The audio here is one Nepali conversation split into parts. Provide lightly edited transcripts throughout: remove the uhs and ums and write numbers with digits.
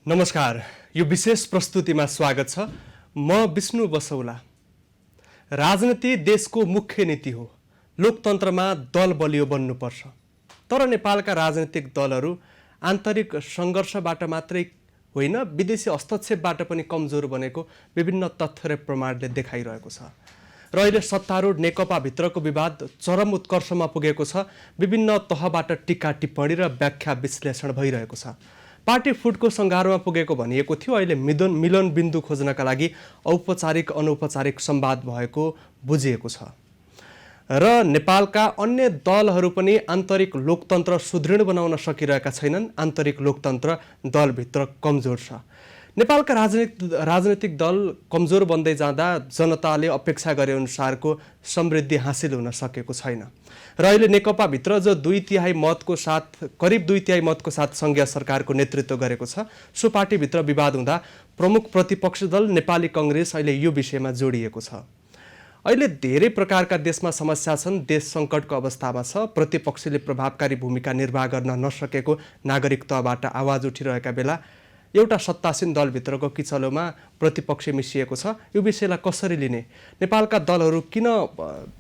नमस्कार, यो विशेष प्रस्तुतिमा स्वागत छ। म विष्णु बसौला। राजनीति देशको मुख्य नीति हो। लोकतन्त्रमा दल बलियो बन्नुपर्छ। तर नेपालका राजनीतिक दलहरू आन्तरिक सङ्घर्षबाट मात्रै होइन, विदेशी हस्तक्षेपबाट पनि कमजोर बनेको विभिन्न तथ्य र प्रमाणले देखाइरहेको छ। र अहिले सत्तारूढ नेकपाभित्रको विवाद चरम उत्कर्षमा पुगेको छ। विभिन्न तहबाट टीका टिप्पणी र व्याख्या विश्लेषण भइरहेको छ। पार्टी फुटको सङ्घारमा पुगेको भनिएको थियो। अहिले मिलन बिन्दु खोज्नका लागि औपचारिक अनौपचारिक संवाद भएको बुझिएको छ। र नेपालका अन्य दलहरू पनि आन्तरिक लोकतन्त्र सुदृढ बनाउन सकिरहेका छैनन्। आन्तरिक लोकतन्त्र दलभित्र कमजोर छ। नेपालका राजनीतिक दल कमजोर बन्दै जाँदा जनताले अपेक्षा गरे अनुसारको समृद्धि हासिल हुन सकेको छैन। र अहिले नेकपाभित्र जो करिब 2/3 मतको साथ सङ्घीय सरकारको नेतृत्व गरेको छ, सो पार्टीभित्र विवाद हुँदा प्रमुख प्रतिपक्षी दल नेपाली कङ्ग्रेस अहिले यो विषयमा जोडिएको छ। अहिले धेरै प्रकारका देशमा समस्या छन्। देश सङ्कटको अवस्थामा छ। प्रतिपक्षले प्रभावकारी भूमिका निर्वाह गर्न नसकेको नागरिक तहबाट आवाज उठिरहेका बेला एउटा सत्तासीन दलभित्रको किचलोमा प्रतिपक्ष मिसिएको छ। यो विषयलाई कसरी लिने? नेपालका दलहरू किन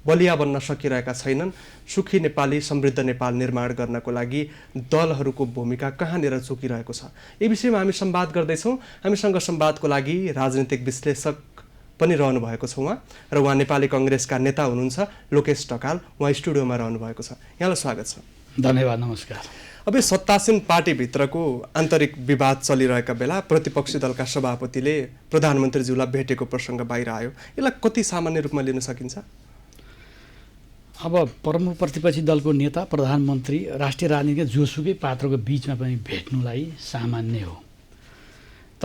बलिया बन्न सकिरहेका छैनन्? सुखी नेपाली, समृद्ध नेपाल निर्माण गर्नको लागि दलहरूको भूमिका कहाँनिर चुकिरहेको छ? यी विषयमा हामी संवाद गर्दैछौँ। हामीसँग संवादको लागि राजनीतिक विश्लेषक पनि रहनु भएको छ र उहाँ नेपाली कङ्ग्रेसका नेता हुनुहुन्छ, लोकेश ढकाल। उहाँ स्टुडियोमा रहनुभएको छ। यहाँलाई स्वागत छ। धन्यवाद, नमस्कार। अब सत्तासीन पार्टीभित्रको आन्तरिक विवाद चलिरहेका बेला प्रतिपक्षी दलका सभापतिले प्रधानमन्त्रीज्यूलाई भेटेको प्रसङ्ग बाहिर आयो। यसलाई कति सामान्य रूपमा लिन सकिन्छ? अब प्रमुख प्रतिपक्षी दलको नेता, प्रधानमन्त्री, राष्ट्रिय राजनीतिका जोसुकै पात्रको बिचमा पनि भेट्नुलाई सामान्य हो।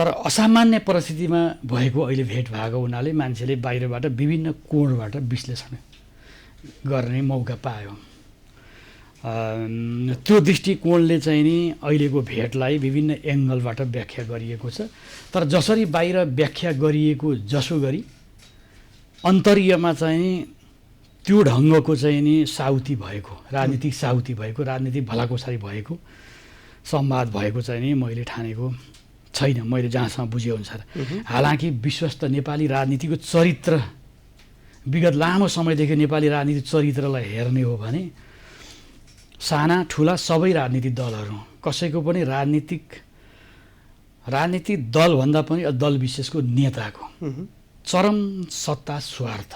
तर असामान्य परिस्थितिमा भएको अहिले भेट भएको हुनाले मान्छेले बाहिरबाट विभिन्न कोणबाट विश्लेषण गर्ने मौका पायो। त्यो दृष्टिकोणले चाहिँ नि अहिलेको भेटलाई विभिन्न एङ्गलबाट व्याख्या गरिएको छ। तर जसरी बाहिर व्याख्या गरिएको जसो गरी अन्तर्यमा चाहिँ त्यो ढङ्गको चाहिँ नि साउती भएको, राजनीतिक साउती भएको, राजनीतिक भलाकुसारी भएको संवाद भएको चाहिँ नि मैले ठानेको छैन, मैले जहाँसम्म बुझेअनुसार। हालाकि विश्वस्त नेपाली राजनीतिको चरित्र, विगत लामो समयदेखि नेपाली राजनीतिक चरित्रलाई हेर्ने हो भने साना ठुला सबै राजनीतिक दलहरू, कसैको पनि राजनीतिक दलभन्दा पनि दल विशेषको नेताको चरम सत्ता स्वार्थ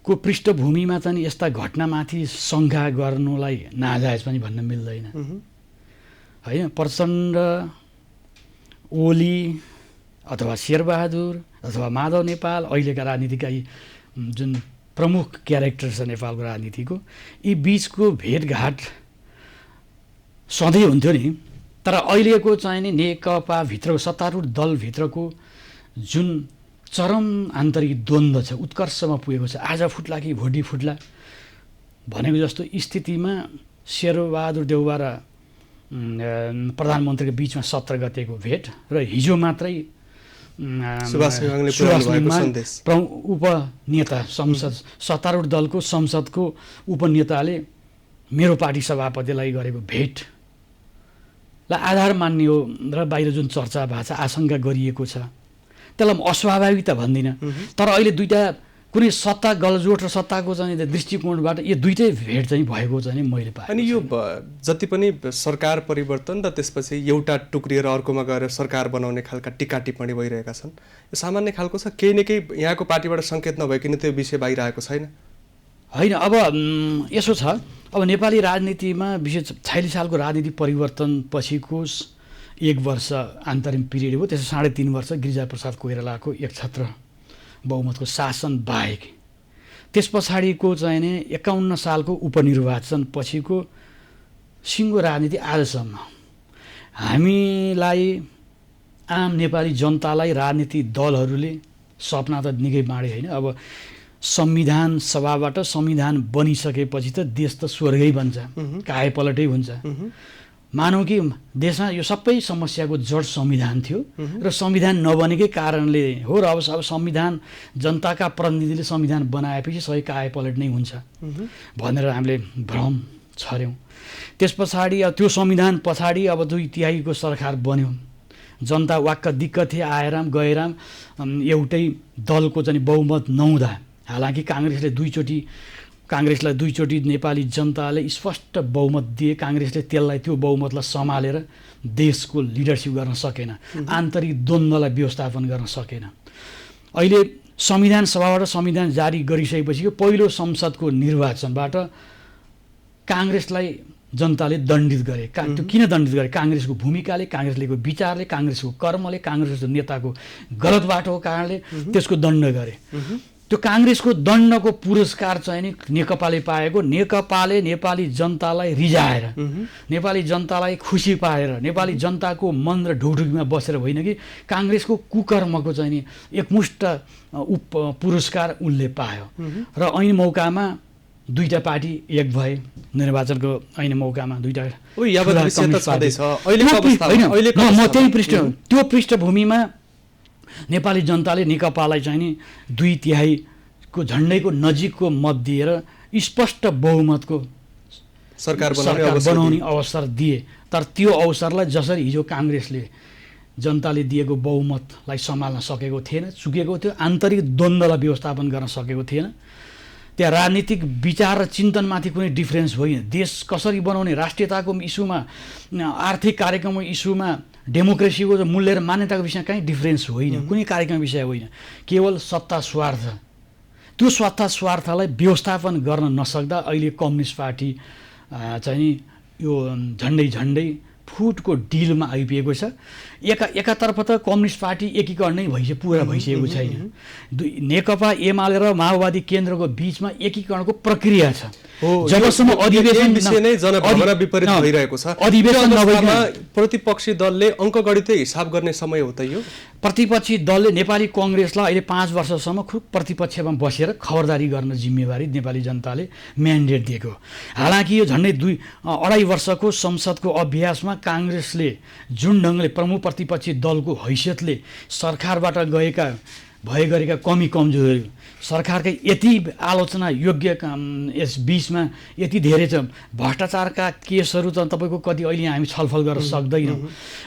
को पृष्ठभूमिमा चाहिँ यस्ता घटनामाथि शङ्का गर्नुलाई नाजायज पनि भन्न मिल्दैन होइन। प्रचण्ड, ओली अथवा शेरबहादुर अथवा माधव नेपाल, अहिलेका राजनीतिका जुन प्रमुख क्यारेक्टर छ नेपालको राजनीतिको, यी बिचको भेटघाट सधैँ हुन्थ्यो नि। तर अहिलेको चाहिँ नि नेकपाभित्रको सत्तारूढ दलभित्रको जुन चरम आन्तरिक द्वन्द्व छ, उत्कर्षमा पुगेको छ, आज फुट्ला कि भोलि फुट्ला भनेको जस्तो स्थितिमा शेरबहादुर देउवा र प्रधानमन्त्रीको बिचमा 17 गतेको भेट र हिजो मात्रै उपनेता संसद, सत्तारूढ दलको संसदको उपनेताले मेरो पार्टी सभापतिलाई गरेको भेटलाई आधार मान्ने हो र बाहिर जुन चर्चा भएको छ, आशंका गरिएको छ, त्यसलाई म अस्वाभाविक त भन्दिनँ। तर अहिले दुईवटा कुनै सत्ता गलजोट र सत्ताको चाहिँ दृष्टिकोणबाट यो दुईटै भेट चाहिँ भएको चाहिँ मैले पाएँ। अनि यो जति पनि सरकार परिवर्तन र त्यसपछि एउटा टुक्रिएर अर्कोमा गएर सरकार बनाउने खालका टीका टिप्पणी भइरहेका छन्, यो सामान्य खालको छ? केही न केही यहाँको पार्टीबाट सङ्केत नभइकन त्यो विषय बाहिर आएको छैन? होइन, अब यसो छ, अब नेपाली राजनीतिमा विशेष 46 सालको राजनीति परिवर्तन पछिको 1 वर्ष अन्तरिम पिरियड हो। त्यसो 3.5 वर्ष गिरिजाप्रसाद कोइरालाको 1 बहुमतको शासन बाहेक, त्यस पछाडिको चाहिँ नि 51 सालको उपनिर्वाचन पछिको सिङ्गो राजनीति आजसम्म हामीलाई, आम नेपाली जनतालाई राजनीतिक दलहरूले सपना त निकै बाँडे होइन। अब संविधान सभाबाट संविधान बनिसकेपछि त देश त स्वर्गै बन्छ, काहेपलटै हुन्छ। मानौँ कि देशमा यो सबै समस्याको जड संविधान थियो र संविधान नबनेकै कारणले हो र अब संविधान जनताका प्रतिनिधिले संविधान बनाएपछि सबै काहेपलट नै हुन्छ भनेर हामीले भ्रम छर्यौँ। त्यस पछाडि त्यो संविधान पछाडि अब 2/3 सरकार बन्यो। जनता वाक्क दिक्क थिए, आएराम गएराम एउटै दलको चाहिँ बहुमत नहुँदा, हालाकि काङ्ग्रेसलाई दुईचोटि नेपाली जनताले स्पष्ट बहुमत दिए, काङ्ग्रेसले त्यसलाई त्यो बहुमतलाई सम्हालेर देशको लिडरसिप गर्न सकेन, आन्तरिक द्वन्द्वलाई व्यवस्थापन गर्न सकेन। अहिले संविधान सभाबाट संविधान जारी गरिसकेपछि पहिलो संसदको निर्वाचनबाट काङ्ग्रेसलाई जनताले दण्डित गरे। त्यो किन दण्डित गरे? काङ्ग्रेसको भूमिकाले, काङ्ग्रेसलेको विचारले, काङ्ग्रेसको कर्मले, काङ्ग्रेसको नेताको गलत बाटोको कारणले त्यसको दण्ड गरे। त्यो काङ्ग्रेसको दण्डको पुरस्कार चाहिँ नि नेकपाले पाएको, नेकपाले नेपाली जनतालाई रिझाएर, नेपाली जनतालाई खुसी पारेर, नेपाली जनताको मन र ढुकढुकीमा बसेर होइन कि काङ्ग्रेसको कुकर्मको चाहिँ नि एकमुष्ट पुरस्कार उनले पायो। र ऐन मौकामा दुईटा पार्टी एक भए, निर्वाचनको ऐन मौकामा दुईटा। त्यो पृष्ठभूमिमा नेपाली जनताले नेकपालाई चाहिँ नि 2/3 झन्डैको नजिकको मत दिएर स्पष्ट बहुमतको सरकार बनाउने अवसर दिए। तर त्यो अवसरलाई जसरी हिजो काङ्ग्रेसले जनताले दिएको बहुमतलाई सम्हाल्न सकेको थिएन, चुकेको थियो, आन्तरिक द्वन्द्वलाई व्यवस्थापन गर्न सकेको थिएन, त्यहाँ राजनीतिक विचार र चिन्तनमाथि कुनै डिफ्रेन्स होइन, देश कसरी बनाउने, राष्ट्रियताको इस्युमा, आर्थिक कार्यक्रमको इस्युमा, डेमोक्रेसीको मूल्य र मान्यताको विषयमा कहीँ डिफ्रेन्स होइन, कुनै कार्यक्रम विषय होइन, केवल सत्ता स्वार्थ। त्यो सत्ता स्वार्थलाई व्यवस्थापन गर्न नसक्दा अहिले कम्युनिस्ट पार्टी चाहिँ यो झन्डै फुटको डिलमा आइपुगेको छ। एकातर्फ त कम्युनिस्ट पार्टी एकीकरण नै पुरा भइसकेको छैन, नेकपा एमाले र माओवादी केन्द्रको बिचमा एकीकरणको प्रक्रिया छ। जबसम्म अधिवेशन प्रतिपक्षी दलले अङ्कगणितै हिसाब गर्ने समय हो त यो। प्रतिपक्षी दलले नेपाली कङ्ग्रेसलाई अहिले 5 वर्षसम्म खुब प्रतिपक्षमा बसेर खबरदारी गर्न जिम्मेवारी नेपाली जनताले म्यान्डेट दिएको। हालाकि यो झन्डै 2.5 वर्षको संसदको अभ्यासमा काङ्ग्रेसले जुन ढङ्गले प्रमुख प्रतिपक्षी दलको हैसियतले सरकारबाट गरेका कमी कमजोरी, सरकारकै यति आलोचना योग्य यस बिचमा यति धेरै छ, भ्रष्टाचारका केसहरू त तपाईँको कति अहिले हामी छलफल गर्न सक्दैनौँ।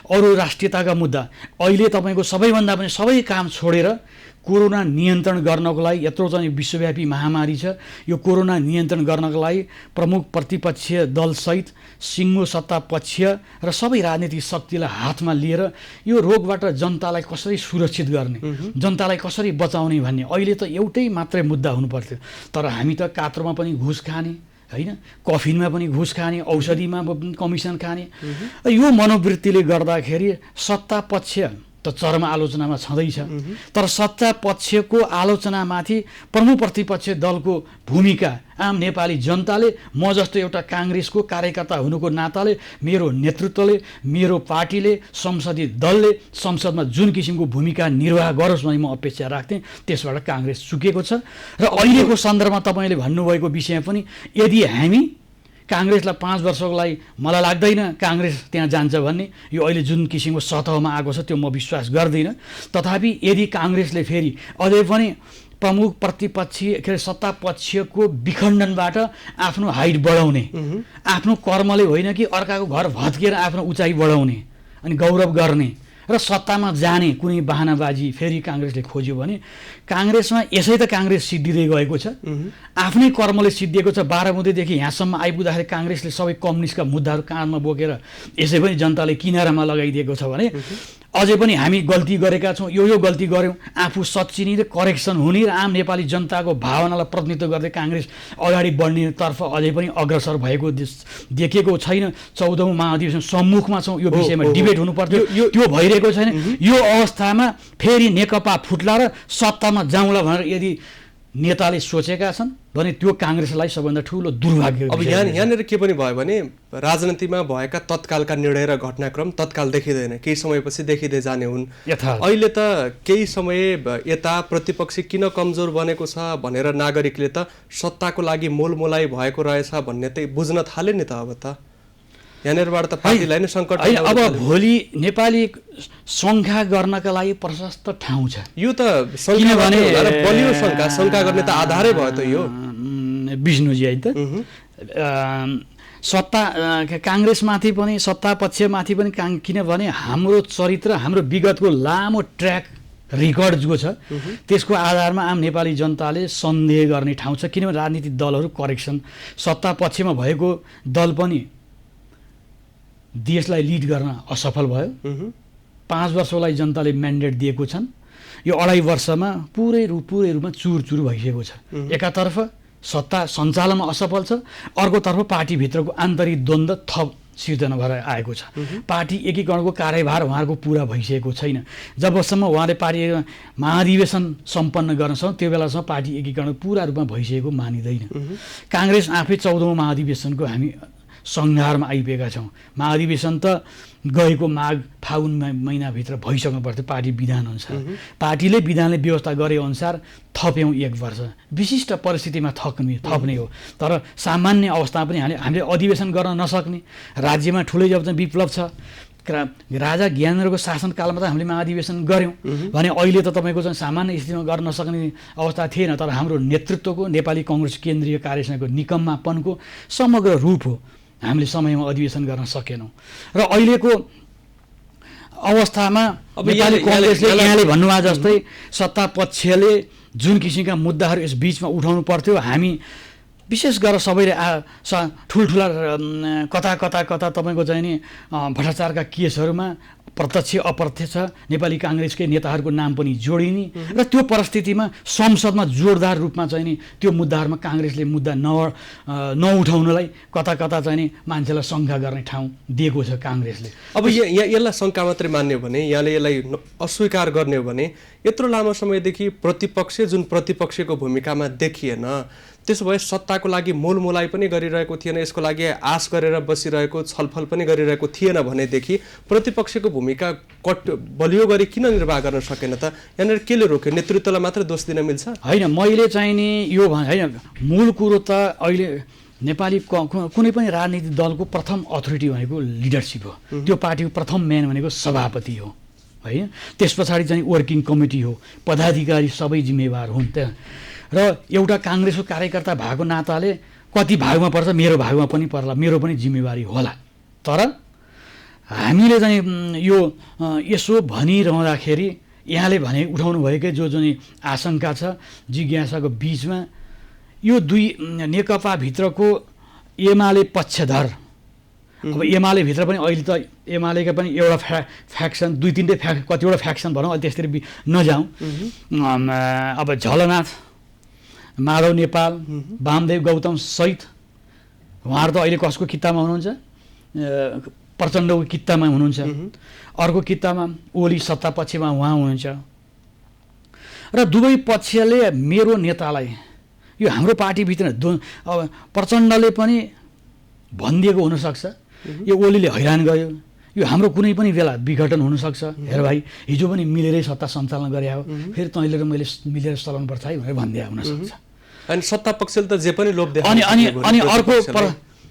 अरू राष्ट्रियताका मुद्दा अहिले तपाईँको सबैभन्दा पनि सबै काम छोडेर कोरोना नियन्त्रण गर्नको लागि यत्रो चाहिँ विश्वव्यापी महामारी छ, यो कोरोना नियन्त्रण गर्नको लागि प्रमुख प्रतिपक्षीय दलसहित सिङ्गो सत्ता पक्ष र सबै राजनीतिक शक्तिलाई हातमा लिएर यो रोगबाट जनतालाई कसरी सुरक्षित गर्ने, जनतालाई कसरी बचाउने भन्ने अहिले त एउटै मात्रै मुद्दा हुनुपर्थ्यो। तर हामी त कात्रोमा पनि घुस खाने होइन, कफिनमा पनि घुस खाने, औषधिमा कमिसन खाने, यो मनोवृत्तिले गर्दाखेरि सत्ता पक्ष त चरम आलोचनामा छँदैछ। तर सत्ता पक्षको आलोचनामाथि प्रमुख प्रतिपक्ष दलको भूमिका आम नेपाली जनताले, म जस्तो एउटा काङ्ग्रेसको कार्यकर्ता हुनुको नाताले, मेरो नेतृत्वले, मेरो पार्टीले, संसदीय दलले संसदमा जुन किसिमको भूमिका निर्वाह गरोस् भन्ने म अपेक्षा राख्थेँ, त्यसबाट काङ्ग्रेस चुकेको छ। र अहिलेको सन्दर्भमा तपाईँले भन्नुभएको विषय पनि, यदि हामी काङ्ग्रेसलाई 5 वर्षको लागि मलाई लाग्दैन काङ्ग्रेस त्यहाँ जान्छ भन्ने, यो अहिले जुन किसिमको सतहमा आएको छ त्यो म विश्वास गर्दिनँ। तथापि यदि काङ्ग्रेसले फेरि अझै पनि प्रमुख प्रतिपक्षी सत्ता पक्षको विखण्डनबाट आफ्नो हाइट बढाउने, आफ्नो कर्मले होइन कि अर्काको घर भत्किएर आफ्नो उचाइ बढाउने अनि गौरव गर्ने र सत्तामा जाने कुनै बहानाबाजी फेरि काङ्ग्रेसले खोज्यो भने, काङ्ग्रेसमा यसै त काङ्ग्रेस सिद्धिँदै गएको छ, आफ्नै कर्मले सिद्धिएको छ। 12 बुँदेदेखि यहाँसम्म आइपुग्दाखेरि काङ्ग्रेसले सबै कम्युनिस्टका मुद्दाहरू काँधमा बोकेर यसै पनि जनताले किनारामा लगाइदिएको छ भने, अझै पनि हामी गल्ती गरेका छौँ, यो गल्ती गऱ्यौँ, आफू सच्चिने र करेक्सन हुने र आम नेपाली जनताको भावनालाई प्रतिनिधित्व गर्दै काङ्ग्रेस अगाडि बढ्नेतर्फ अझै पनि अग्रसर भएको देखेको छैन। 14औं महाधिवेशन सम्मुखमा छौँ, यो विषयमा डिबेट हुनुपर्थ्यो, त्यो भइरहेको छैन। यो अवस्थामा फेरि नेकपा फुट्ला र सत्तामा जाउँला भनेर यदि नेताले सोचेका छन् भने त्यो काङ्ग्रेसलाई सबभन्दा ठुलो दुर्भाग्य। अब यहाँनिर के पनि भयो भने राजनीतिमा भएका तत्कालका निर्णय र घटनाक्रम तत्काल देखिँदैन, केही समयपछि देखिँदै जाने हुन्। अहिले त केही समय यता प्रतिपक्षी किन कमजोर बनेको छ भनेर नागरिकले त सत्ताको लागि मोलमोलाई भएको रहेछ भन्ने त बुझ्न थाले नि त। अब त यहाँनिरबाट त पार्टीलाई नै सङ्कट। अब भोलि नेपाली शङ्का गर्नका लागि प्रशस्त ठाउँ छ। यो त किनभने बलियो शङ्का गर्ने त आधारै भयो त यो विष्णुजी है त। काङ्ग्रेसमाथि पनि सत्ता पक्षमाथि पनि किनभने हाम्रो चरित्र हाम्रो विगतको लामो ट्र्याक रेकर्ड जो छ त्यसको आधारमा आम नेपाली जनताले सन्देह गर्ने ठाउँ छ। किनभने राजनीतिक दलहरू करेक्सन सत्ता पक्षमा भएको दल पनि देशलाई लिड गर्न असफल भयो। 5 वर्षलाई जनताले म्यान्डेट दिएको छन्। यो 2.5 वर्षमा पुरै रूपमा चुरचुर भइसकेको छ। एकातर्फ सत्ता सञ्चालनमा असफल छ, अर्कोतर्फ पार्टीभित्रको आन्तरिक द्वन्द्व थप सिर्जना भएर आएको छ। पार्टी एकीकरणको कार्यभार उहाँहरूको पुरा भइसकेको छैन। जबसम्म उहाँले पार्टी महाधिवेशन सम्पन्न गर्न सक्छ त्यो बेलासम्म पार्टी एकीकरण पुरा रूपमा भइसकेको मानिँदैन। काङ्ग्रेस आफै 14औं महाधिवेशनको हामी सङ्घारमा आइपुगेका छौँ। महाधिवेशन त गएको माघ फागुन महिनाभित्र भइसक्नु पर्थ्यो पार्टी विधान अनुसार। पार्टीले विधानले व्यवस्था गरे अनुसार थप्यौँ 1 वर्ष। विशिष्ट परिस्थितिमा थप्ने हो। तर सामान्य अवस्थामा पनि हामीले अधिवेशन गर्न नसक्ने, राज्यमा ठुलै जब चाहिँ विप्लव छ, राजा ज्ञानेन्द्रको शासनकालमा त हामीले महाधिवेशन गऱ्यौँ भने अहिले त तपाईँको चाहिँ सामान्य स्थितिमा गर्न नसक्ने अवस्था थिएन। तर हाम्रो नेतृत्वको नेपाली कङ्ग्रेस केन्द्रीय कार्यसमितिको निकम्मापनको समग्र रूप हो हामीले समयमा अधिवेशन गर्न सकेनौँ। र अहिलेको अवस्थामा नेपाली कङ्ग्रेसले यहाँले भन्नुभयो जस्तै सत्ता पक्षले जुन किसिमका मुद्दाहरू यस बिचमा उठाउनु पर्थ्यो, हामी विशेष गरेर सबैले ठुल्ठुला कता तपाईँको चाहिँ नि भ्रष्टाचारका केसहरूमा प्रत्यक्ष अप्रत्यक्ष नेपाली काङ्ग्रेसकै नेताहरूको नाम पनि जोडिने र त्यो परिस्थितिमा संसदमा जोरदार रूपमा चाहिँ नि त्यो मुद्दाहरूमा काङ्ग्रेसले मुद्दा नउठाउनलाई कता चाहिँ नि मान्छेलाई शङ्का गर्ने ठाउँ दिएको छ काङ्ग्रेसले। अब यसलाई शङ्का मात्रै मान्यो भने, यहाँले यसलाई अस्वीकार गर्ने हो भने यत्रो लामो समयदेखि जुन प्रतिपक्षको भूमिकामा देखिएन, त्यसो भए सत्ताको लागि मोलमोलाई पनि गरिरहेको थिएन, यसको लागि आश गरेर बसिरहेको छलफल पनि गरिरहेको थिएन भनेदेखि प्रतिपक्षको भूमिका बलियो गरी किन निर्वाह गर्न सकेन त? यहाँनिर केले रोक्यो? नेतृत्वलाई मात्र दोष दिन मिल्छ? होइन, मैले चाहिँ नि यो होइन, मूल कुरो त अहिले नेपाली कुनै पनि राजनीतिक दलको प्रथम अथोरिटी भनेको लिडरसिप हो। त्यो पार्टीको प्रथम म्यान भनेको सभापति हो होइन। त्यस पछाडि चाहिँ वर्किङ कमिटी हो, पदाधिकारी सबै जिम्मेवार हुन्। त्यहाँ र एउटा काङ्ग्रेसको कार्यकर्ता भएको नाताले कति भागमा पर्छ, मेरो भागमा पनि पर्ला, मेरो पनि जिम्मेवारी होला। तर हामीले चाहिँ यो यसो भनिरहँदाखेरि यहाँले भने उठाउनु भएकै जो जुन आशंका छ जिज्ञासाको बिचमा, यो दुई नेकपाभित्रको एमाले पक्षधर, अब एमाले भित्र पनि अहिले त एमालेका पनि एउटा फ्याक्सन, 2-3 कतिवटा फ्याक्सन भनौँ, त्यसरी नजाउँ। अब झलनाथ, माधव नेपाल, वामदेव गौतम सहित उहाँहरू त अहिले कसको कित्तामा हुनुहुन्छ? प्रचण्डको कित्तामा हुनुहुन्छ। अर्को कित्तामा ओली सत्ता पक्षमा उहाँ हुनुहुन्छ। र दुवै पक्षले मेरो नेतालाई, यो हाम्रो पार्टीभित्र अब प्रचण्डले पनि भनिदिएको हुनसक्छ, यो ओलीले हैरान गर्यो, यो हाम्रो कुनै पनि बेला विघटन हुनसक्छ, हेर भाइ हिजो पनि मिलेरै सत्ता सञ्चालन गरे हो, फेरि तैँले र मैले मिलेर चलाउनुपर्छ है भनेर भनिदिया हुनसक्छ। अनि सत्ता पक्षले त जे पनि लोभ देखाउँछ। अनि अर्को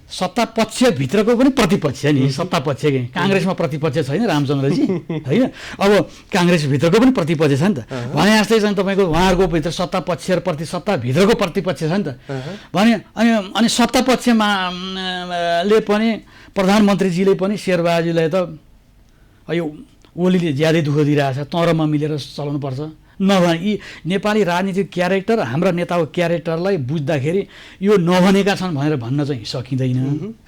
सत्ता पक्षभित्रको पनि प्रतिपक्ष नि, सत्ता पक्ष काङ्ग्रेसमा प्रतिपक्ष छैन रामचन्द्रजी होइन। अब काङ्ग्रेसभित्रको पनि प्रतिपक्ष छ नि त। भने जस्तै चाहिँ तपाईँको उहाँहरूको भित्र सत्ता पक्ष र सत्ताभित्रको प्रतिपक्ष छ नि त। भने अनि सत्ता पक्षमा ले पनि प्रधानमन्त्रीजीले पनि शेरबहादुरजीलाई त यो ओलीले ज्यादै दुःख दिइरहेछ, तँ र म मिलेर चलाउनुपर्छ नभने यी नेपाली राजनीतिक क्यारेक्टर, हाम्रा नेताको क्यारेक्टरलाई बुझ्दाखेरि यो नभनेका छन् भनेर भन्न चाहिँ सकिँदैन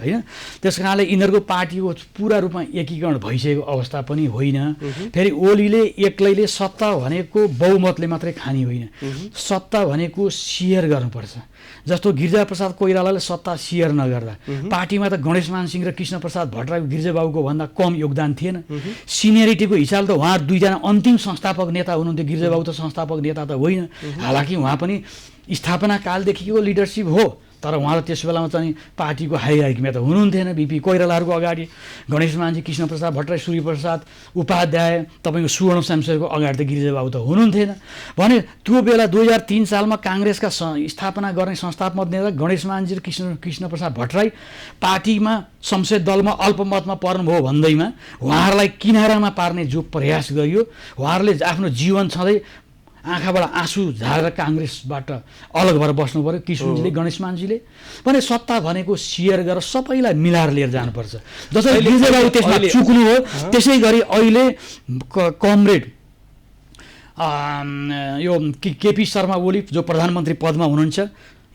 होइन। त्यस कारणले यिनीहरूको पार्टीको पुरा रूपमा एकीकरण भइसकेको अवस्था पनि होइन। फेरि ओलीले एक्लैले सत्ता भनेको बहुमतले मात्रै खाने होइन, सत्ता भनेको सेयर गर्नुपर्छ। जस्तो गिरिजाप्रसाद कोइरालाले सत्ता सेयर नगर्दा पार्टीमा त गणेशमान सिंह र कृष्णप्रसाद भट्टराईको गिरिजाबाबुको भन्दा कम योगदान थिएन। सिनियरिटीको हिसाबले त उहाँ दुईजना अन्तिम संस्थापक नेता हुनुहुन्थ्यो, गिरिजाबाबु त संस्थापक नेता त होइन। हालाकि उहाँ पनि स्थापना कालदेखिको लिडरसिप हो, तर उहाँ त त्यस बेलामा चाहिँ पार्टीको हाइरार्कीमा त हुनुहुन्थेन। बिपी कोइरालाहरूको अगाडि गणेशमानजी, कृष्णप्रसाद भट्टराई, सूर्यप्रसाद उपाध्याय, तपाईँको सुवर्ण शमशेरको अगाडि त गिरिजाबाबु त हुनुहुन्थेन। भने त्यो बेला 2003 सालमा काङ्ग्रेसका स्थापना गर्ने संस्थापक नेता गणेशमानजी र कृष्णप्रसाद भट्टराई पार्टीमा संसद दलमा अल्पमतमा पर्नुभयो भन्दैमा उहाँहरूलाई किनारामा पार्ने जो प्रयास गरियो, उहाँहरूले आफ्नो जीवन छँदै आँखाबाट आँसु झारेर काङ्ग्रेसबाट अलग भएर बस्नु पर्यो किशोरजीले गणेशमानजीले भने सत्ता भनेको सेयर गरेर सबैलाई मिलाएर लिएर जानुपर्छ। जसरी विजयबाबु त्यसमा चुक्नु हो त्यसै गरी अहिले कमरेड यो केपी शर्मा ओली जो प्रधानमन्त्री पदमा हुनुहुन्छ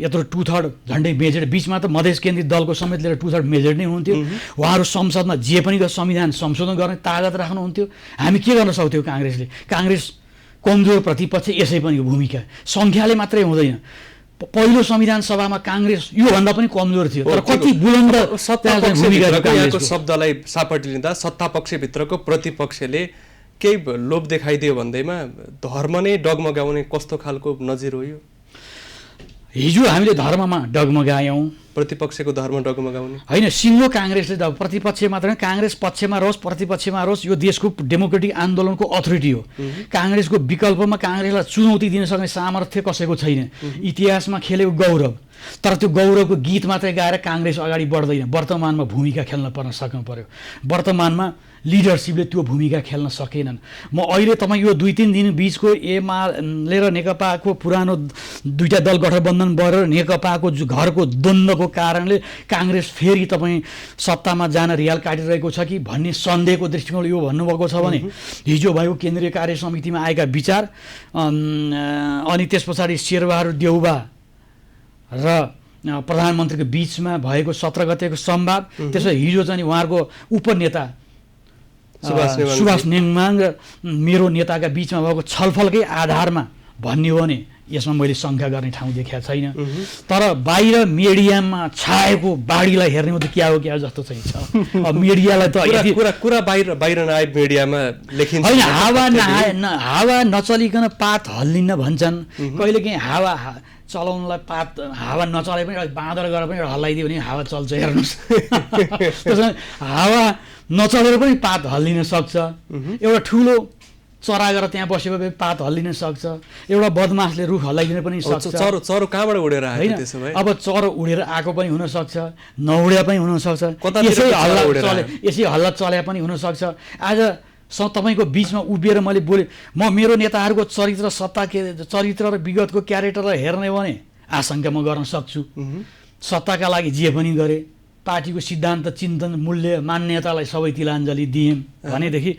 यत्रो 2/3 झन्डै मेजर बिचमा त मधेस केन्द्रित दलको समेत लिएर 2/3 मेजर नै हुन्थ्यो। उहाँहरू संसदमा जे पनि संविधान संशोधन गर्ने तागत राख्नुहुन्थ्यो। हामी के गर्न सक्थ्यौँ काङ्ग्रेसले? काङ्ग्रेस कमजोर प्रतिपक्ष यसै पनि भूमिका सङ्ख्याले मात्रै हुँदैन। पहिलो संविधान सभामा काङ्ग्रेस योभन्दा पनि कमजोर थियो तर कति बुलन्द यहाँको शब्दलाई सापटी लिँदा सत्तापक्षभित्रको प्रतिपक्षले केही लोभ देखाइदियो भन्दैमा धर्म नै डगमगाउने कस्तो खालको नजिर हो यो? हिजो हामीले धर्ममा डगमगायौँ, प्रतिपक्षको धर्म डगमगाउने होइन। सिङ्गो काङ्ग्रेसले त प्रतिपक्ष मात्र काङ्ग्रेस पक्षमा रहोस् प्रतिपक्षमा रहोस् यो देशको डेमोक्रेटिक आन्दोलनको अथोरिटी हो। काङ्ग्रेसको विकल्पमा काङ्ग्रेसलाई चुनौती दिन सक्ने सामर्थ्य कसैको छैन। इतिहासमा खेलेको गौरव, तर त्यो गौरवको गीत मात्रै गाएर काङ्ग्रेस अगाडि बढ्दैन। वर्तमानमा भूमिका खेल्न सक्नु पर्यो। वर्तमानमा लिडरसिपले त्यो भूमिका खेल्न सकेनन्। म अहिले तपाईँ यो 2-3 दिन बिचको एमाले र नेकपाको पुरानो दुईटा दल गठबन्धन भएर नेकपाको घरको द्वन्द्वको कारणले काङ्ग्रेस फेरि तपाईँ सत्तामा जान रियाल काटिरहेको छ कि भन्ने सन्देहको दृष्टिकोणले यो भन्नुभएको छ भने हिजो भएको केन्द्रीय कार्य समितिमा आएका विचार अनि त्यस पछाडि शेरबहादुर देउबा र प्रधानमन्त्रीको बिचमा भएको 17 गतेको संवाद, त्यसो हिजो चाहिँ उहाँहरूको उपनेता सुभाष नेङमाङ र मेरो नेताका बिचमा भएको छलफलकै आधारमा भन्ने हो भने यसमा मैले शङ्का गर्ने ठाउँ देखाएको छैन। तर बाहिर मिडियामा छाएको बाढीलाई हेर्ने हो त क्या हो क्या जस्तो चाहिँ छ। अब मिडियालाई त कुरा बाहिर नआए मिडियामा लेखिन्छ होइन। हावा नचलिकन पात हल्लिन्न भन्छन्। कहिलेकाहीँ हावा चलाउनलाई हावा नचले पनि बाँदर गरेर पनि हल्लाइदियो भने हावा चल्छ हेर्नुहोस्। त्यसमा हावा नचलेर पनि पात हल्लिन सक्छ। एउटा ठुलो चरा गरेर त्यहाँ बसेको भए पात हल्लिन सक्छ। एउटा बदमासले रुख हल्लाइदिन पनि सक्छ। चरो कहाँबाट उडेर आयो त्यसो भए? अब चरो उडेर आएको पनि हुनसक्छ, नउडे पनि हुनसक्छ, यसै हल्ला चले पनि हुनसक्छ। आज तपाईँको बिचमा उभिएर मैले बोलेँ म मेरो नेताहरूको चरित्र र विगतको क्यारेक्टरलाई हेर्ने हो भने आशंका म गर्न सक्छु। सत्ताका लागि जे पनि गरे, पार्टीको सिद्धान्त चिन्तन मूल्य मान्यतालाई सबै तिलाञ्जली दिएँ भनेदेखि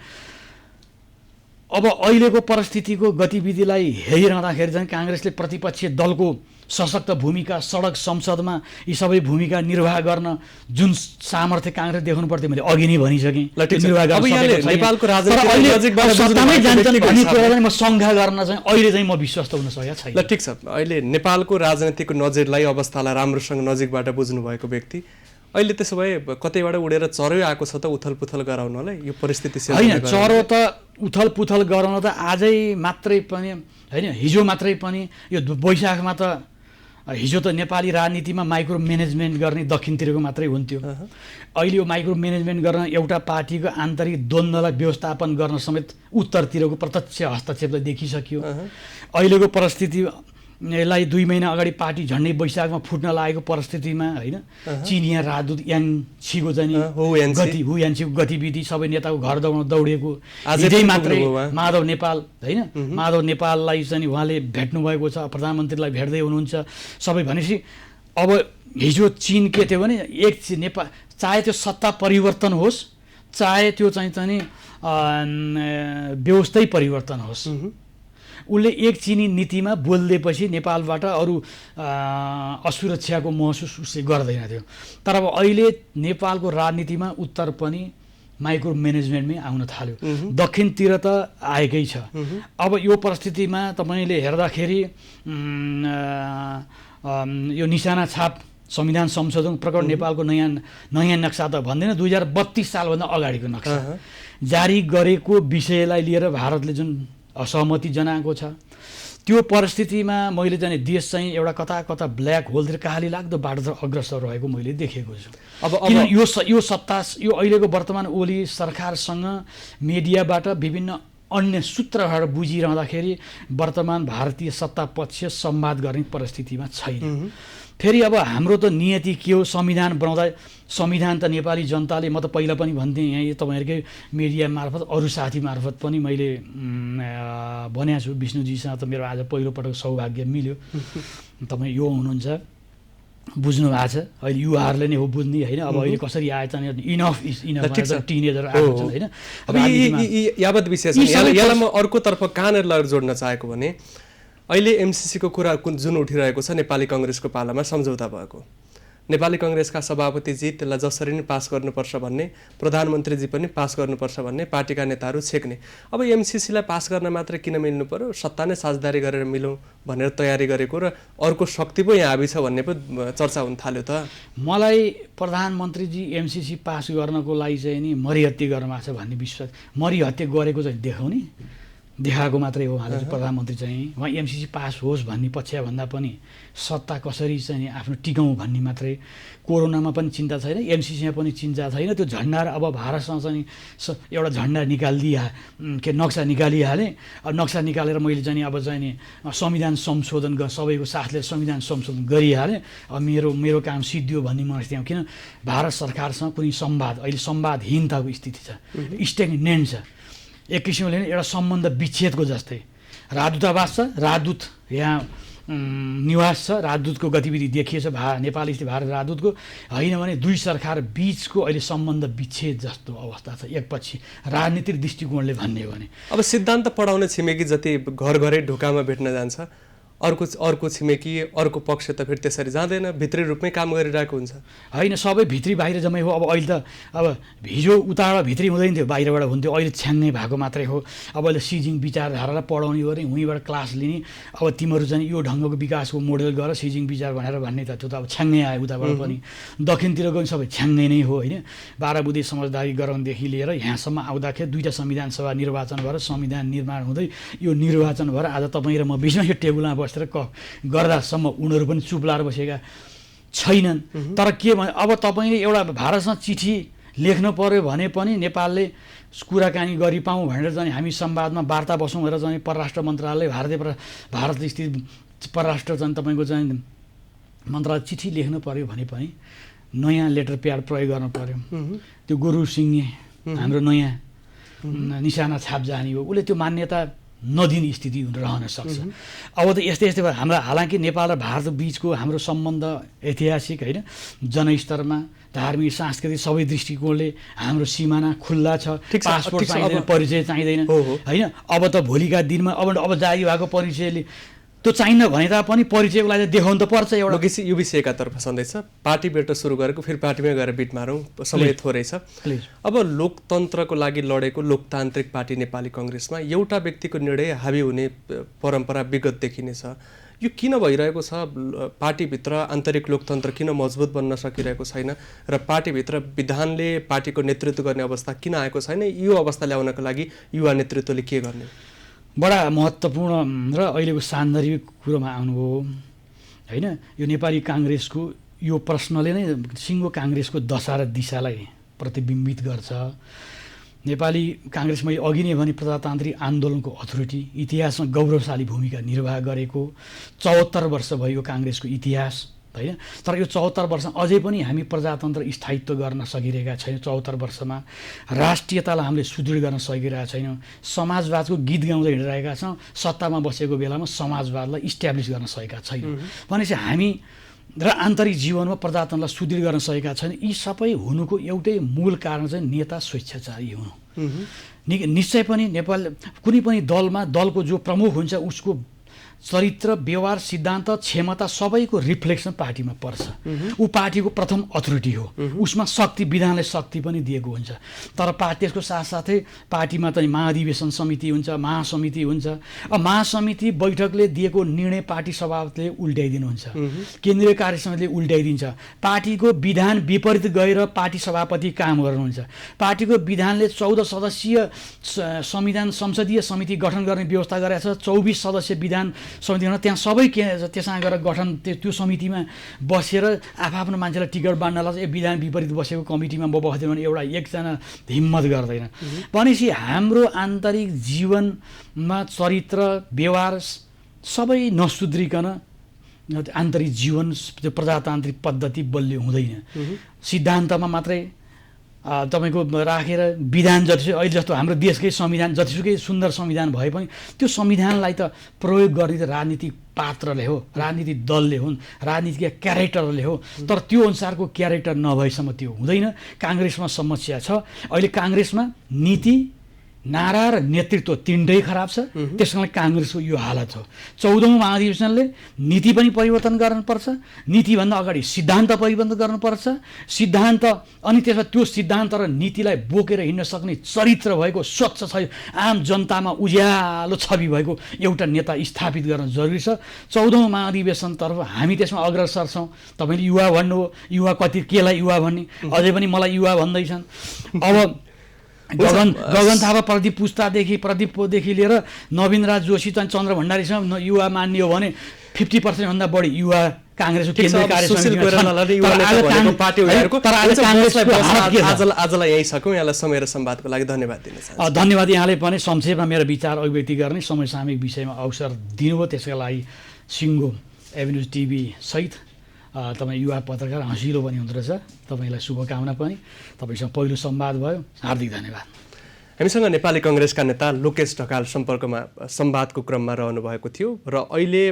अब अहिलेको परिस्थितिको गतिविधिलाई हेरिरहँदाखेरि चाहिँ काङ्ग्रेसले प्रतिपक्षीय दलको सशक्त भूमिका सडक संसदमा यी सबै भूमिका निर्वाह गर्न जुन सामर्थ्य काङ्ग्रेस देखाउनु पर्थ्यो मैले अघि नै भनिसकेँ। नेपालको म शङ्का गर्न चाहिँ अहिले चाहिँ म विश्वस्त हुन सकेको छैन। ल ठिक छ, अहिले नेपालको राजनीतिको नजिरलाई अवस्थालाई राम्रोसँग नजिकबाट बुझ्नु भएको व्यक्ति अहिले त्यसो भए कतैबाट उडेर चरो आएको छ त उथल पुथल गराउनलाई यो परिस्थिति होइन। चरो त उथल पुथल गराउन त आजै मात्रै पनि होइन, हिजो मात्रै पनि यो वैशाखमा त हिजो त नेपाली राजनीतिमा माइक्रो म्यानेजमेन्ट गर्ने दक्षिणतिरको मात्रै हुन्थ्यो। अहिले यो माइक्रो म्यानेजमेन्ट गर्न एउटा पार्टीको आन्तरिक द्वन्द्वलाई व्यवस्थापन गर्न समेत उत्तरतिरको प्रत्यक्ष हस्तक्षेपलाई देखिसक्यो। अहिलेको परिस्थितिलाई 2 महिना अगाडि पार्टी झन्डै वैशाखमा फुट्न लागेको परिस्थितिमा होइन चिनिया राजदूत याङछीको चाहिँ हुयान्छीको गतिविधि सबै नेताको घर दौडेको हिजै मात्रै माधव नेपाल होइन माधव नेपाललाई चाहिँ उहाँले भेट्नु भएको छ, प्रधानमन्त्रीलाई भेट्दै हुनुहुन्छ सबै। भनेपछि अब हिजो चीन के थियो भने एक नेपाल चाहे त्यो सत्ता परिवर्तन होस् चाहे त्यो चाहिँ व्यवस्थै परिवर्तन होस्, उसले एक चिनी नीतिमा बोलिदिएपछि नेपालबाट अरू असुरक्षाको महसुस उसले गर्दैन थियो। तर अब अहिले नेपालको राजनीतिमा उत्तर पनि माइक्रो म्यानेजमेन्टमै आउन थाल्यो, दक्षिणतिर त आएकै छ। अब यो परिस्थितिमा तपाईँले हेर्दाखेरि यो निशाना छाप संविधान संशोधन प्रकट नेपालको नयाँ नक्सा त भन्दैन 2032 सालभन्दा अगाडिको नक्सा जारी गरेको विषयलाई लिएर भारतले जुन असहमति जनाएको छ, त्यो परिस्थितिमा मैले चाहिँ देश चाहिँ एउटा कता ब्ल्याक होलतिर कहाली लाग्दो बाटो अग्रसर रहेको मैले देखेको छु। अब यो सत्ता यो अहिलेको वर्तमान ओली सरकारसँग मिडियाबाट विभिन्न अन्य सूत्रबाट बुझिरहँदाखेरि वर्तमान भारतीय सत्ता पक्ष संवाद गर्ने परिस्थितिमा छैन। फेरि अब हाम्रो त नियति के हो, संविधान बनाउँदा संविधान त नेपाली जनताले, म त पहिला पनि भन्थेँ यहाँ तपाईँहरूकै मिडिया मार्फत अरू साथी मार्फत पनि मैले भनेको छु, विष्णुजीसँग त मेरो आज पहिलोपटक सौभाग्य मिल्यो। तपाईँ यो हुनुहुन्छ, बुझ्नु भएको छ, अहिले युवाहरूले नै हो बुझ्ने होइन। अब अहिले कसरी आएछ भने इनफ इज इनफ, टिनेजर आएको छ होइन। अब यावत विषय छ, यसलाई म अर्कोतर्फ कहाँनिर लगेर जोड्न चाहेको भने अहिले एमसिसीको कुरा जुन उठिरहेको छ, नेपाली कङ्ग्रेसको पालामा सम्झौता भएको, नेपाली कङ्ग्रेसका सभापतिजी त्यसलाई जसरी नै पास गर्नुपर्छ भन्ने, प्रधानमन्त्रीजी पनि पास गर्नुपर्छ भन्ने, पार्टीका नेताहरू छेक्ने। अब एमसिसीलाई पास गर्न मात्रै किन मिल्नु पर्यो, सत्ता नै साझेदारी गरेर मिलौँ भनेर तयारी गरेको र अर्को शक्ति पो यहाँ हाबी छ भन्ने पो चर्चा हुन थाल्यो त। मलाई प्रधानमन्त्रीजी एमसिसी पास गर्नको लागि चाहिँ नि मरिहत्ते गर्नुभएको छ भन्ने विश्वास, मरिहत्ते गरेको चाहिँ देखाएको मात्रै हो उहाँले। प्रधानमन्त्री चाहिँ उहाँ एमसिसी पास होस् भन्ने पक्ष भन्दा पनि सत्ता कसरी चाहिँ आफ्नो टिकाउँ भन्ने मात्रै। कोरोनामा पनि चिन्ता छैन, एमसिसीमा पनि चिन्ता छैन। त्यो झन्डा अब भारतसँग चाहिँ एउटा झन्डा नक्सा निकालिहालेँ। अब नक्सा निकालेर मैले चाहिँ अब चाहिँ नि संविधान संशोधन सबैको साथले संविधान संशोधन गरिहालेँ। अब मेरो काम सिद्धियो भन्ने मलाई त्यहाँ, किन भारत सरकारसँग कुनै संवाद, अहिले संवादहीनताको स्थिति छ, स्टेग्नेन्ट छ। एक किसिमले एउटा सम्बन्ध विच्छेदको जस्तै। राजदूतावास छ, राजदूत यहाँ निवास छ, राजदूतको गतिविधि देखिएछ, नेपाली भारत राजदूतको होइन भने दुई सरकार बिचको अहिले सम्बन्ध विच्छेद जस्तो अवस्था छ एकपछि राजनीतिक दृष्टिकोणले भन्ने हो भने। अब सिद्धान्त पढाउने छिमेकी जति घर घरै ढोकामा भेट्न जान्छ, अर्को छिमेकी अर्को पक्ष त फेरि त्यसरी जाँदैन, भित्री रूपमै काम गरिरहेको हुन्छ होइन। सबै भित्री बाहिर जम्मै हो। अब अहिले त अब हिजो उताबाट भित्री हुँदैन थियो, बाहिरबाट हुन्थ्यो, अहिले छ्याङ्नै भएको मात्रै हो। अब अहिले सिजिङ विचारधारालाई पढाउने गर्ने, उहीँबाट क्लास लिने, अब तिमीहरू चाहिँ यो ढङ्गको विकासको मोडेल गर सिजिङ विचार भनेर भन्ने त त्यो त अब छ्याङ्नै आयो उताबाट पनि। दक्षिणतिर गयो सबै छ्याङ्नै नै हो होइन। 12 बुँदे समझदारी गराउनदेखि लिएर यहाँसम्म आउँदाखेरि 2टा संविधान सभा निर्वाचन भएर संविधान निर्माण हुँदै यो निर्वाचन भएर आज तपाईँ र म बिचमा यो टेबलमा गर्दासम्म उनीहरू पनि चुप लाएर बसेका छैनन्। तर के भने अब तपाईँले एउटा भारतसँग चिठी लेख्न पर्यो भने पनि नेपालले कुराकानी गरी पाऊँ भनेर चाहिँ हामी संवादमा वार्ता बसौँ भनेर चाहिँ परराष्ट्र मन्त्रालय भारत स्थित परराष्ट्र चाहिँ तपाईँको चाहिँ मन्त्रालय चिठी लेख्नु पर्यो भने पनि नयाँ लेटर प्याड प्रयोग गर्नु पर्यो। त्यो गुरु सिंह हाम्रो नयाँ निशाना छाप जाने हो, उसले त्यो मान्यता नदिने स्थिति रहन सक्छ। अब त यस्तै हाम्रा हालाकि नेपाल र भारत बिचको हाम्रो सम्बन्ध ऐतिहासिक होइन, जनस्तरमा धार्मिक सांस्कृतिक सबै दृष्टिकोणले हाम्रो सिमाना खुल्ला छ। पासपोर्ट चाहिँदैन, परिचय चाहिँदैन होइन। अब त भोलिका दिनमा अब जारी भएको परिचयले त्यो चाहिन्न भने तापनि परिचयको लागि देखाउनु त पर्छ। एउटा युबिसी एकातर्फ सन्दैछ, पार्टीबाट सुरु गरेको फेरि पार्टीमै गएर बिट मारौँ, समय थोरै छ। अब लोकतन्त्रको लागि लडेको लोकतान्त्रिक पार्टी नेपाली कङ्ग्रेसमा एउटा व्यक्तिको निर्णय हाबी हुने परम्परा विगतदेखि नै छ। यो किन भइरहेको छ? पार्टीभित्र आन्तरिक लोकतन्त्र किन मजबुत बन्न सकिरहेको छैन र पार्टीभित्र विधानले पार्टीको नेतृत्व गर्ने अवस्था किन आएको छैन? यो अवस्था ल्याउनको लागि युवा नेतृत्वले के गर्ने? बडा महत्त्वपूर्ण र अहिलेको सान्दर्भिक कुरोमा आउनुभयो होइन। यो नेपाली काङ्ग्रेसको यो प्रश्नले नै सिङ्गो काङ्ग्रेसको दशा र दिशालाई प्रतिबिम्बित गर्छ। नेपाली काङ्ग्रेस मैले अघि नै भने प्रजातान्त्रिक आन्दोलनको अथोरिटी, इतिहासमा गौरवशाली भूमिका निर्वाह गरेको 74 वर्ष भयो काङ्ग्रेसको इतिहास होइन। तर यो 74 वर्ष अझै पनि हामी प्रजातन्त्र स्थायित्व गर्न सकिरहेका छैनौँ। 74 वर्षमा राष्ट्रियतालाई हामीले सुदृढ गर्न सकिरहेका छैनौँ। समाजवादको गीत गाउँदै हिँडिरहेका छौँ, सत्तामा बसेको बेलामा समाजवादलाई इस्ट्याब्लिस गर्न सकेका छैनौँ। भनेपछि हामी र आन्तरिक जीवनमा प्रजातन्त्रलाई सुदृढ गर्न सकेका छैन। यी सबै हुनुको एउटै मूल कारण चाहिँ नेता स्वेच्छाचारी हुनु। निश्चय पनि नेपाल कुनै पनि दलको जो प्रमुख हुन्छ उसको चरित्र, व्यवहार, सिद्धान्त, क्षमता सबैको रिफ्लेक्सन पार्टीमा पर्छ। ऊ पार्टीको प्रथम अथोरिटी हो, उसमा शक्ति, विधानले शक्ति पनि दिएको हुन्छ। तर त्यसको साथसाथै पार्टीमा चाहिँ महाधिवेशन समिति हुन्छ, महासमिति हुन्छ। अब महासमिति बैठकले दिएको निर्णय पार्टी सभापतिले उल्टाइदिनुहुन्छ, केन्द्रीय कार्य समितिले उल्टाइदिन्छ। पार्टीको विधान विपरीत गएर पार्टी सभापति काम गर्नुहुन्छ। पार्टीको विधानले 14 सदस्यीय संविधान संसदीय समिति गठन गर्ने व्यवस्था गरेको छ। 24 सदस्य विधान समितिमा त्यहाँ सबै त्यसमा गएर गठन त्यो समितिमा बसेर आफ्नो मान्छेलाई टिकट बाँड्नलाई विधान विपरीत बसेको कमिटीमा बस्दैन भने एउटा एकजना हिम्मत गर्दैन। भनेपछि हाम्रो आन्तरिक जीवनमा चरित्र, व्यवहार सबै नसुध्रिकन आन्तरिक जीवन त्यो प्रजातान्त्रिक पद्धति बलियो हुँदैन। सिद्धान्तमा मात्रै तपाईँको राखेर विधान जति अहिले जस्तो हाम्रो देशकै संविधान जतिसुकै सुन्दर संविधान भए पनि त्यो संविधानलाई त प्रयोग गर्ने त राजनीतिक पात्रले हो, राजनीतिक दलले हुन्, राजनीतिक क्यारेक्टरले हो। तर त्यो अनुसारको क्यारेक्टर नभएसम्म त्यो हुँदैन। काङ्ग्रेसमा समस्या छ। अहिले काङ्ग्रेसमा नीति, नारा र नेतृत्व तिनटै खराब छ। त्यसकारण काङ्ग्रेसको यो हालत हो। 14औं महाधिवेशनले नीति पनि परिवर्तन गर्नुपर्छ, नीतिभन्दा अगाडि सिद्धान्त परिवर्तन गर्नुपर्छ, सिद्धान्त अनि त्यसमा त्यो सिद्धान्त र नीतिलाई बोकेर हिँड्न सक्ने चरित्र भएको स्वच्छ छ आम जनतामा उज्यालो छवि भएको एउटा नेता स्थापित गर्न जरुरी छ। 14औं महाधिवेशनतर्फ हामी त्यसमा अग्रसर छौँ। तपाईँले युवा भन्नुभयो, युवा कति केलाई युवा भन्ने, अझै पनि मलाई युवा भन्दैछन्। अब गगन थापा प्रदीप पुस्तादेखि लिएर नवीन राज जोशी चाहिँ चन्द्र भण्डारीसँग युवा मान्ने हो भने 50% भन्दा बढी युवा काङ्ग्रेसको केन्द्रीय कार्य आजलाई यही सकौँ। यहाँलाई समय र संवादको लागि धन्यवाद दिन चाहन्छु। धन्यवाद। यहाँले पनि संक्षेपमा मेरो विचार अभिव्यक्ति गर्ने समसामयिक विषयमा अवसर दिनुभयो। त्यसका लागि सिङ्गो एभिन्युज टिभी सहित तपाईँ युवा पत्रकार हँसिलो पनि हुँदो रहेछ। तपाईँलाई शुभकामना पनि। तपाईँसँग पहिलो संवाद भयो, हार्दिक धन्यवाद। हामीसँग नेपाली कङ्ग्रेसका नेता लोकेश ढकाल संवादको क्रममा रहनुभएको थियो र अहिले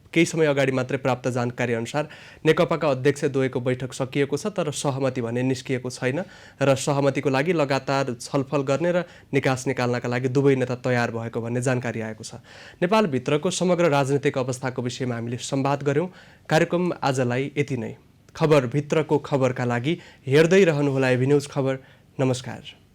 केही समय अगाडि मात्रै प्राप्त जानकारी अनुसार नेकपाका अध्यक्ष द्वयको बैठक सकिएको छ, तर सहमति भने निस्किएको छैन र सहमतिको लागि लगातार छलफल गर्ने र निकास निकाल्नका लागि दुवै नेता तयार भएको भन्ने जानकारी आएको छ। नेपालभित्रको समग्र राजनीतिक अवस्थाको विषयमा हामीले संवाद गऱ्यौँ। कार्यक्रम आजलाई यति नै। खबरभित्रको खबरका लागि हेर्दै रहनुहोला एभिन्युज खबर। नमस्कार।